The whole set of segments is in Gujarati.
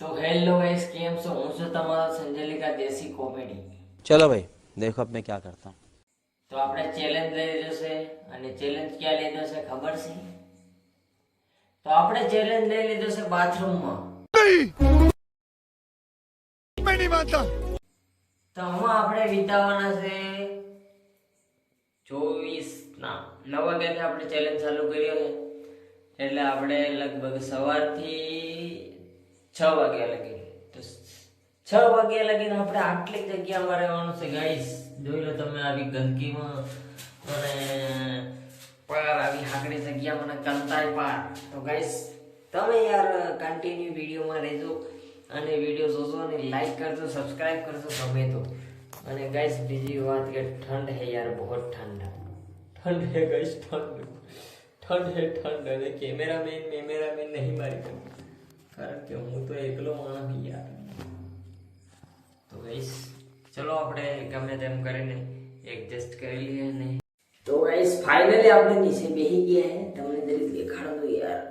तो हेलो गाइस કેમ છો હું છું તમારો સંજલિકા દેશી કોમેડી। चलो भाई देखो अब मैं क्या करता हूँ। તો આપણે ચેલેન્જ લઈ લીધો છે અને ચેલેન્જ ક્યાં લીધો છે ખબર છે? તો આપણે ચેલેન્જ લઈ લીધો છે બાથરૂમમાં। मैं नहीं मानता। તો આમાં આપણે વિતાવવાના છે 24 ના 9 વાગ્યાથી આપણે ચેલેન્જ ચાલુ કર્યો છે, એટલે આપણે લગભગ સવારથી 6 વાગ્યા લગી, તો 6 વાગ્યા લગીને આપણે આટલી જગ્યામાં રહેવાનું છે ગાઈસ। જોઈ લો તમે આવી ગંદકીમાં અને પાર આવી હાકડી જગ્યામાં અને કંટાળ પાર। તો ગાઈસ તમે યાર કન્ટિન્યુ વિડીયોમાં રહેજો અને વિડીયો જોજો અને લાઈક કરજો, સબસ્ક્રાઇબ કરજો ગમે તો। અને ગાઈસ બીજી વાત કે ठंड है यार, बहुत ठंड है गाइस, ठंड है અને કેમેરામેન નહીં મારી શકતો કારણ કે હું તો એકલો માણસ યાર। તો ગાઈસ ચલો આપણે ગમે તેમ કરીને એડજસ્ટ કરી લઈએ ને। તો ગાઈસ ફાઇનલી આપણે નીચે બેસી ગયા હે, તમને જરીક દેખાડો તો યાર।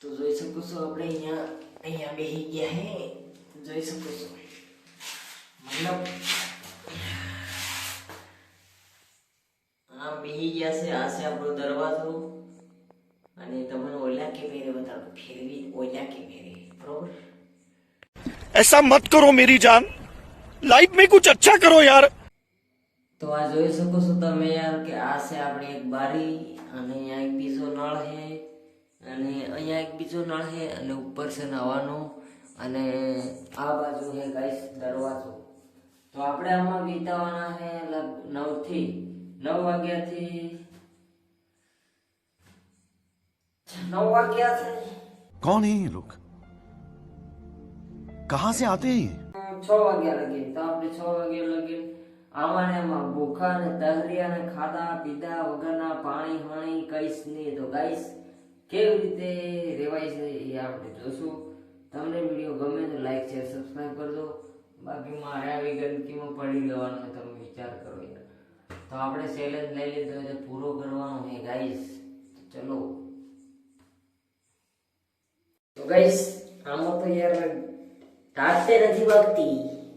તો જોઈ શકો છો આપણે અહીંયા બેસી ગયા હે, જોઈ શકો છો। મતલબ આ બેસી ગયા છે, આ છે આપણો દરવાજો અને તમને ઓલા કે મેરે બતાવો, ફેરવી ઓલા કે મેરે, બરોબર? ऐसा मत करो मेरी जान, लाइफ में कुछ अच्छा करो यार। તો આ જોઈ શકો છો તમે યાર કે આ છે આપણી એક બારી અને અહીંયા એક બીજો નળ છે અને અહીંયા એક બીજો નળ છે અને ઉપર છે નવાનો અને આ બાજુ છે ગાઈસ દરવાજો। તો આપણે આમાં વિતાવાના છે 9 વાગ્યાથી 9 વાગ્યા છે। कौन है ये लोग, कहाँ से आते हैं ये? 6 વાગ્યા લગી, તો આપણે 6 વાગ્યા લગી આમાં ને એમાં ભૂખા ને તહરિયા ને ખાધા પીધા વગરના પાણી હાણી કઈશ નહીં। તો ગાઈસ કેવી રીતે રેવાય છે એ આપણે જોશું। તમને વિડીયો ગમે તો લાઈક શેર સબસ્ક્રાઇબ કરજો, બાકી મારે આવી ગંદકીમાં પડી રહેવાનું તમે વિચાર કરો યાર। તો આપણે ચેલેન્જ લઈ લીધો એટલે પૂરો કરવાનો છે ગાઈસ, ચલો। તો ગાઈસ આમાં તો યાર તાતે નથી વાગતી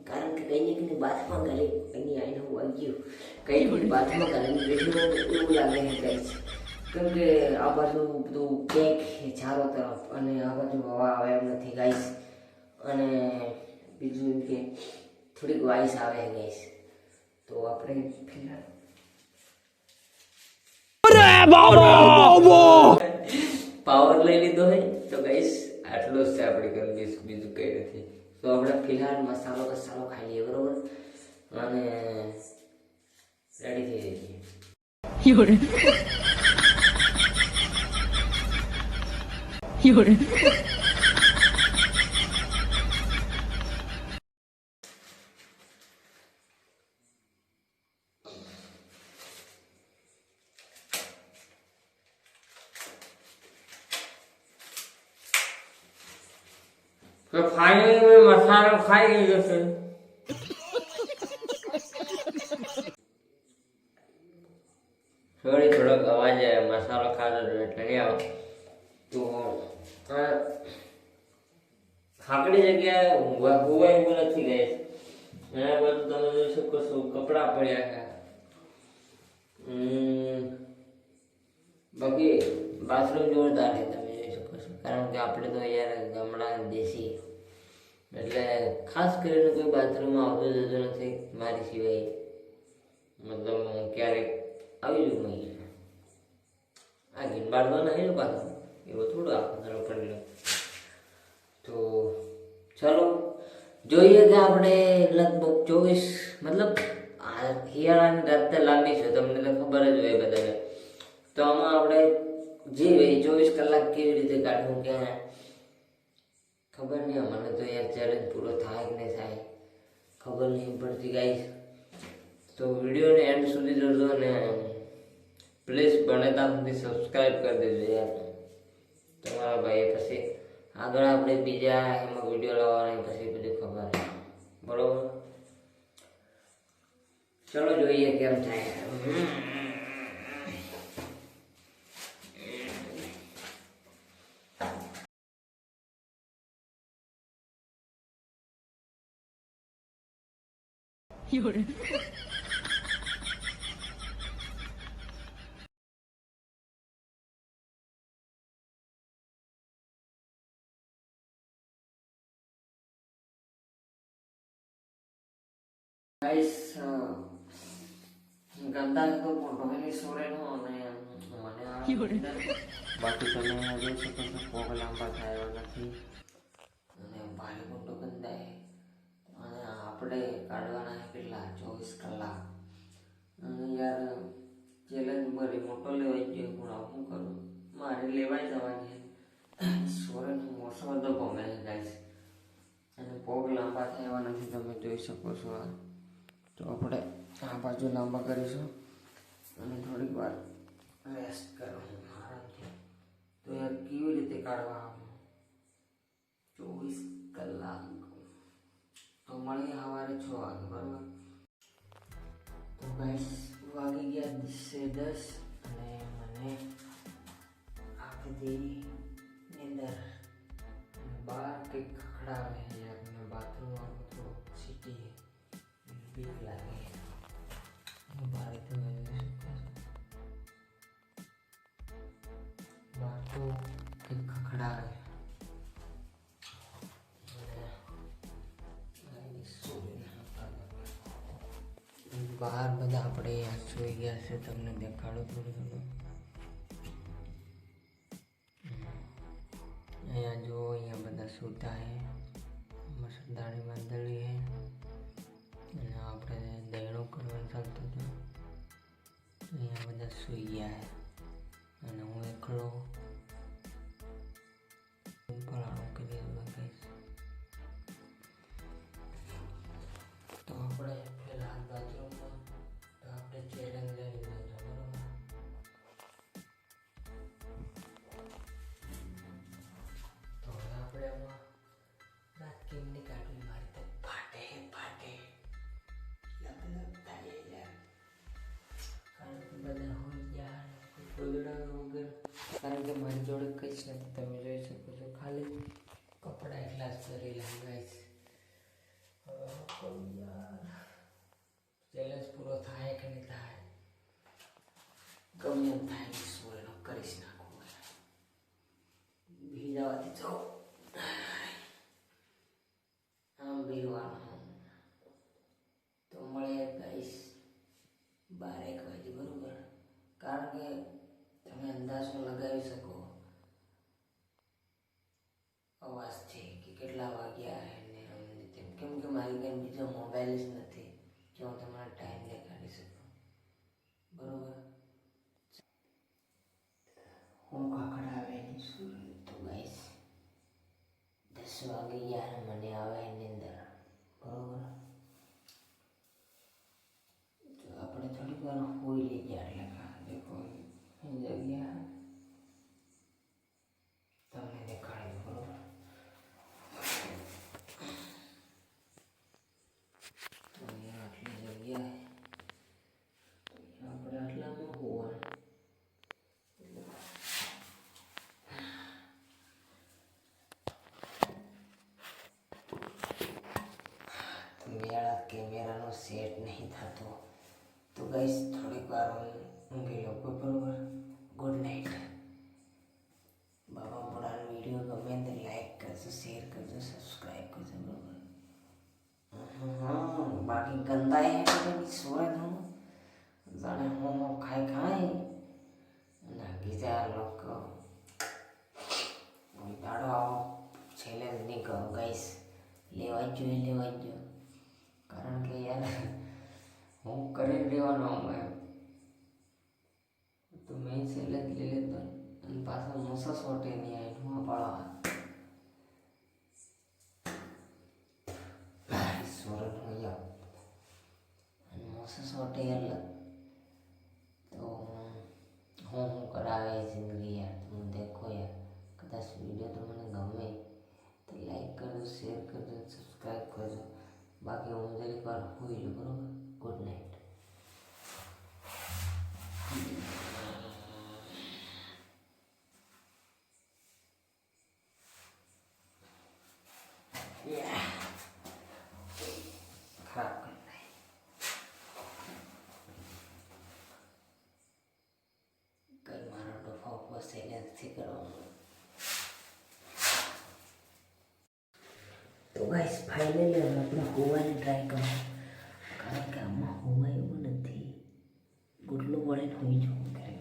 કારણ કે કઈ ને કઈ બાથમાં ગાલી એની આઈને વાગ્યું, કઈ ને બાથમાં ગાલી બેઠું એવું લાગે છે ગાઈસ। કેમ કે આ બાજુ બધું પેક છે ચારો તરફ અને આ બાજુ હવા આવે એમ નથી ગાઈસ, અને બીજું એમ કે થોડીક વાઇસ આવે છે ગાઈસ। તો આપણે ફિલહાલ પાવર લઈ લીધો છે। તો ગાઈસ આટલો જ છે આપણી ઘર, બીજું કઈ નથી। તો આપણે ફિલહાલ મસાલો ખાઈ લઈએ, બરોબર? અને રેડી થઈ જઈએ। तो फाइनली मैं मसाला खाई લીધો છે। થોડીક અવાજ આવે, મસાલો ખાધો એટલે નહીં આવે। તો ખાકડી જગ્યાએ ઊંઘવા એવું નથી ગઈ, એના બધું તમે જોઈ શકો છો કપડા પડ્યા છે। બાકી બાથરૂમ જોરદાર છે, તમે જોઈ શકો છો, કારણ કે આપણે તો યાર ગામડા દેશી એટલે ખાસ કરીને કોઈ બાથરૂમમાં આવતું જતું નથી મારી સિવાય। મતલબ હું ક્યારેક આવી જઉં નહીં, આ ગીન બાળવા નહીં બાથરૂમ એવું થોડું આખું ધરો પડેલો। તો ચલો જોઈએ કે આપણે લગભગ 24 મતલબ શિયાળાની રાત લાંબી છે, તમને તો ખબર જ હોય બધાને। તો આમાં આપણે જે 24 કલાક કેવી રીતે કાઢવું ક્યાં ખબર નહીં, મને તો યાર ચેલેન્જ પૂરો થાય કે નહીં થાય ખબર નહીં પડતી ગાઈસ। તો વિડીયોને એન્ડ સુધી જોજો અને પ્લીઝ બને ત્યાં સુધી સબસ્ક્રાઇબ કરી દેજો યાર તમારા ભાઈ। પછી આગળ આપણે બીજા એમાં વિડીયો લાવવાના પછી બધું ખબર, બરોબર? ચલો જોઈએ કેમ થાય। ગાઈસ ગંદા તો ફોટો એની સોરેનો અને મને બાકી તમે અહીંયા જોઈ શકો છો પગ લાંબા થાય એવા નથી અને ભારે મોટો ગંદાય અને આપણે કાઢવાના છે કેટલા 24 કલાક અને યાર ચેલેન્જ ભરી મોટો લેવાઈ ગયો પણ હું કરું મારે લેવાઈ જવાની સોરેનો મોસો બધો ગમે છે ગાઈસ અને પગ લાંબા થાય એવા નથી તમે જોઈ શકો છો તો આપણે આ બાજુ લાંબા કરીશું અને થોડીક વાર રેસ્ટ કરવાનું આરામથી તો યાર કેવી રીતે કાઢવા 24 કલાક તો મળીએ સવારે 6 વાગે બરાબર તો ગાઈસ વાગી ગયા 10 અને મને આખી દેરી નીંદર બહાર કંઈક ખખડાવે યાર મને બાથરૂમ આવું થોડુંક સિટી બીક લાગે બારે તો બહાર તો કંઈક ખખડાવે બહાર બધા આપણે સુઈ ગયા છે તમને દેખાડો થોડું થોડું અહીંયા જો અહીંયા બધા સૂતા હે મસરદાણી બાંધેલી હે અને આપણે દહીણું કરવાનું ચાલતું હતું અહીંયા બધા સૂઈ ગયા હે અને હું એકલો પલાણું કરી લગાવીશ તો આપણે પહેલાં બાથરૂમમાં તો આપણે ચેલેન્જ લઈ લીધો બરાબર તો હવે આપણે આમાં રાત કેમની કાઢવી મારી તો ફાટે લપ થાય યાર કારણ કે બધા હોય યાર ગોદડા વગર કારણ કે મારી જોડે કંઈ જ નથી તમે જોઈ શકો છો ખાલી કપડાં એટલા જ ભરેલા ગાઈસ હવે હું કરું યાર ચેલેન્જ પૂરો થાય કે નહીં થાય ગમે એમ થાય સોરેનો કરીશ નાખું બી જવાથી જાઓ આમ બીવાનું તો મળે ગાઈસ 12 વાગે બરોબર કારણ કે તમે અંદાજો લગાવી શકો અવાજથી કે કેટલા વાગ્યા ને અમને તેમ કેમ કે મારી કંઈ બીજો મોબાઈલ જ નથી કે હું તમારો ટાઈમ દેખાડી શકું બરોબર હું ખખડાવે નહીં શું તો ગાઈસ 10 વાગે યાર મને આવે એની અંદર બરોબર તો આપણે થોડીક વાર હોઈ લઈએ એટલે દેખો જગ્યા તમને દેખાડી બરોબર તો અહીંયા આટલી જગ્યા આપણે આટલામાં હોવાનું તો મેળા કેમેરાનો સેટ નહીં થતો તો ગાઈસ થોડીક વાર ઊંઘી લો બરોબર ગુડ નાઇટ બાબા મોડાનો વિડીયો ગમે તો લાઈક કરજો શેર કરજો સબસ્ક્રાઈબ કરજો બરોબર બાકી ગંદા હે સોરે નું જાણે હું ખાઈ નાખી જાય લોકો દાડો આવો ચેલેન્જ નહીં કરો ગાઈસ લેવા જ જોઈએ કારણ કે યાર હું કરી રહેવાનો એમ તો મેં ચેલેન્જ લઈ લીધો અને પાછા મોસા સોટે નહીં આવી હું પાડવા સોરઠ હોય અને મોસા સોટે એટલે તો હું કરાવે જિંદગી યાર તમે દેખો યાર કદાચ વિડીયો તમને ગમે તો લાઈક કરજો શેર કરજો સબસ્ક્રાઈબ કરજો બાકી હું જરીક વાર હોઈ લો બરોબર ગુડ નાઇટ ખરાબ કરી તો ગાઈસ ફાઇનલી આપણે હોવાની ટ્રાય કરો, કારણ કે આમાં હોવાય એવું નથી. ગુટલું વળીને હોઈ જવું કરે.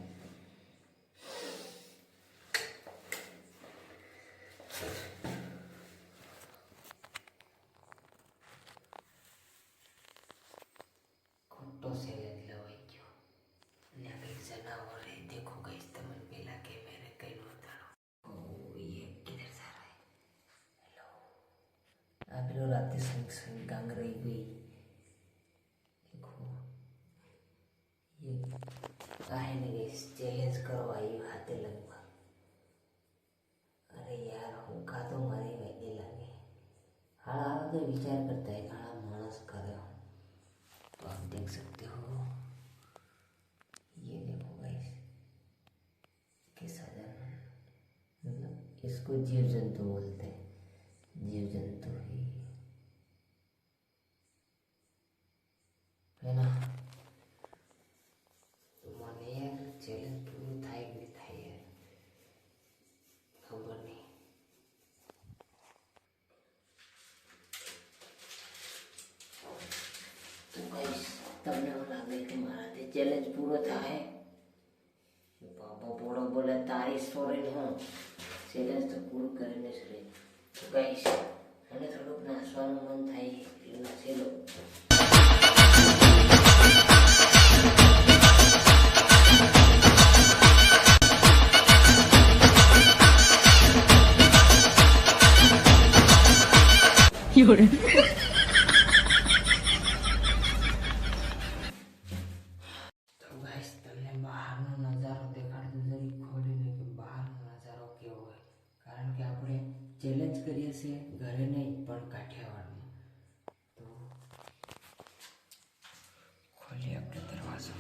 ખોટો સેલેજ લવાઈ ગયો અને આ કંઈક જનાવર હે. દેખો ગાઈસ તમે પેલા કેમેરે કઈ નોતાનો. ઓ ये किधर जा रहा है? हेलो आप लोग रात संग संग गांग रही हुई. देखो ये काहे ने गाइस चैलेंज करवा ये हाथे लगवा. अरे यार હું કાતો મારી વાગે લાગે. हाल तो विचार करता है काला मानस करे. तो आप देख सकते हो, ये देखो गाइस कैसा जानवर, मतलब इसको जीव जंतु बोलते हैं. जीव जंतु ही है ना. तो माने यार चैलेंज पूરું થાય કે નહીં થાય यार ખબર નહીં. તો ગાઈસ તમને એવું લાગે કે મારાથી ચેલેન્જ પૂરો થાય? બાબા બોલો બોલે તારી સ્ટોરી હું ચેલેન્જ તો પૂરું કરીને જ રહી. તો ગાઈસ મને થોડુંક નાચવાનું મન થાય એટલે નાચી લો. તો ગાઈસ તમને બહારનો નજારો દેખાડતો જરી ખોલીને કે બહારનો નજારો કેવો હોય, કારણ કે આપણે ચેલેન્જ કરીએ છીએ ઘરે નહીં પણ કાઠિયાવાડમાં. તો ખોલીએ આપણે દરવાજો.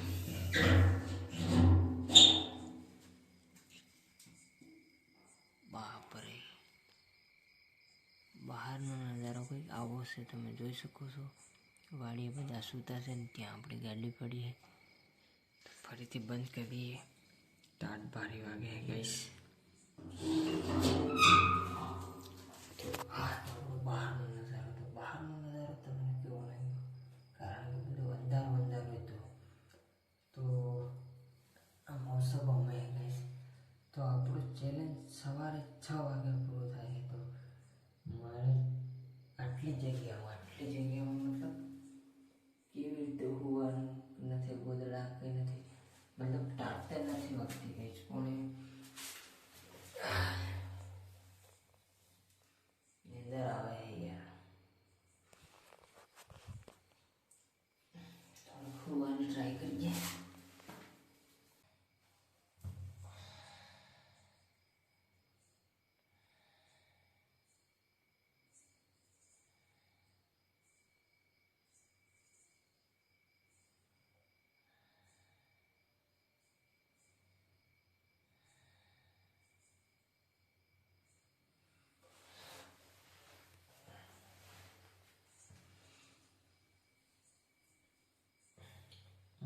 બાપરે, બહારનો નજારો કંઈક આવો છે, તમે જોઈ શકો છો. વાડીએ બધા સૂતા છે ને ત્યાં આપણી ગાડી પડી છે. ફરીથી બંધ કરી દઈએ. 8:12 વાગે ગાઈસ. બહારનો નજારો તમને કેવો લાગ્યો? કારણ કે બધું અંધારું અંધારું હતું. તો આ મોસમ અમે ગાઈસ, તો આપણું ચેલેન્જ સવારે 6 વાગે પૂરો થાય. તો મારે આટલી જગ્યામાં મતલબ કેવી રીતે હોવાનું નથી, ગોદડા કંઈ નથી, મતલબ ટાટતે નથી વાગતી ગાઈસ. પણ નીંદર આવે યાર. થોડું હોવાની ટ્રાય કરીએ.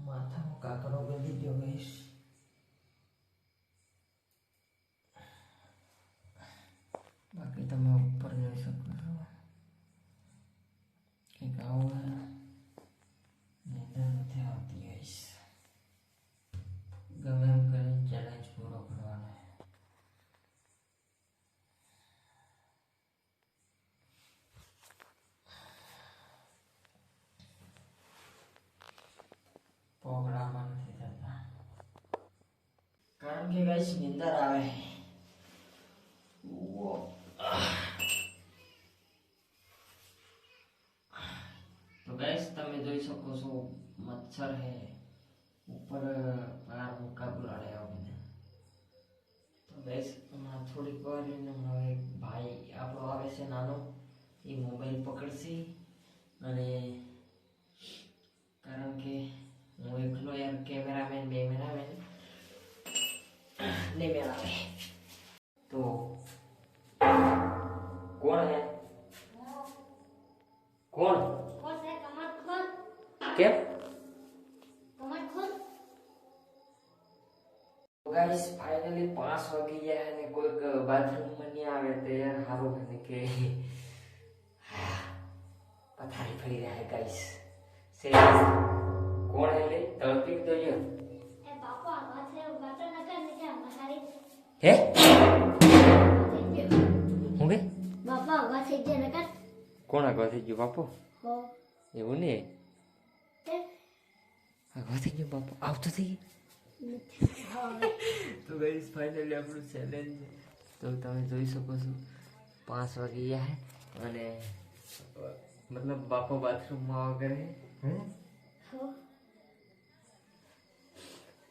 માથામાં કાકડો બાંધી દો ગાઈસ. બાકી તમે ઉપર જોઈ શકો છો કંઈક આવું નીંદર નથી આવતી ગાઈસ. ગમે એમ કરીને ચેલેન્જ પૂરો કરવાનો. પ્રોગ્રામમાં નથી થતા કારણ કે ગાઈસ નીંદર આવે. તો ગાઈસ તમે જોઈ શકો છો મચ્છર હે ઉપર બાર મુકા બુલાડે આવીને. તો ગાઈસ હમણાં થોડીક વાર હવે ભાઈ આપણો આવે છે નાનો, એ મોબાઈલ પકડશે. અને કારણ કે હું એકલો યાર કેમેરામેન નહીં મેળાવે. તો કોણ હે? કોણ કેમ? ગાઈસ ફાઇનલી 5 વાગી ગયા અને કોઈક બાથરૂમમાં નહીં આવે તો યાર સારું બને કે પથારી ફરી રહ્યા ગાઈસ સે કોણ હે લે તળપી તો જો હે હું કે કોણ આગળ થઈ ગયું બાપુ એવું ને આગળ થઈ ગયું બાપુ આવતો થઈ તો ગાઈસ ફાઇનલી આપણું ચેલેન્જ તો તમે જોઈ શકો છો 5 વાગી ગયા હે અને मतलब बापा बाथरूम में वगैरह है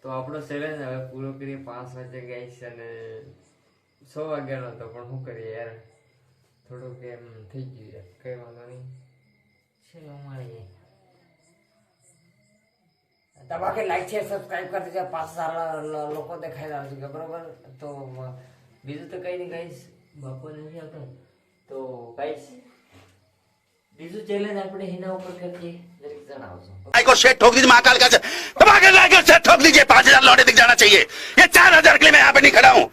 तो આપણો ચેલેન્જ હવે પૂરો કરીએ 5 વાગે ગાઈસ અને 6 વાગ્યાનો તો પણ શું કરીએ યાર થોડુંક એમ થઈ ગયું યાર કઈ વાંધો નહીં ચલો મળીએ દબા કે લાઈક શેર સબસ્ક્રાઇબ કરી દેજો 5000 લોકો દેખાઈ રહ્યા છે બરોબર તો બીજું તો કઈ નહીં ગાઈસ બાપો નથી આવતો તો ગાઈસ બીજું ચેલેન્જ આપણે એના ઉપર કરીએ જરીક જણાવજો को शेट ठोक दीजिए महाकाल का दबा के लाइक और शेट ठोक दीजिए 5000 लौटे दिख जाना चाहिए ये 4000 के लिए मैं यहाँ पे नहीं खड़ा हूँ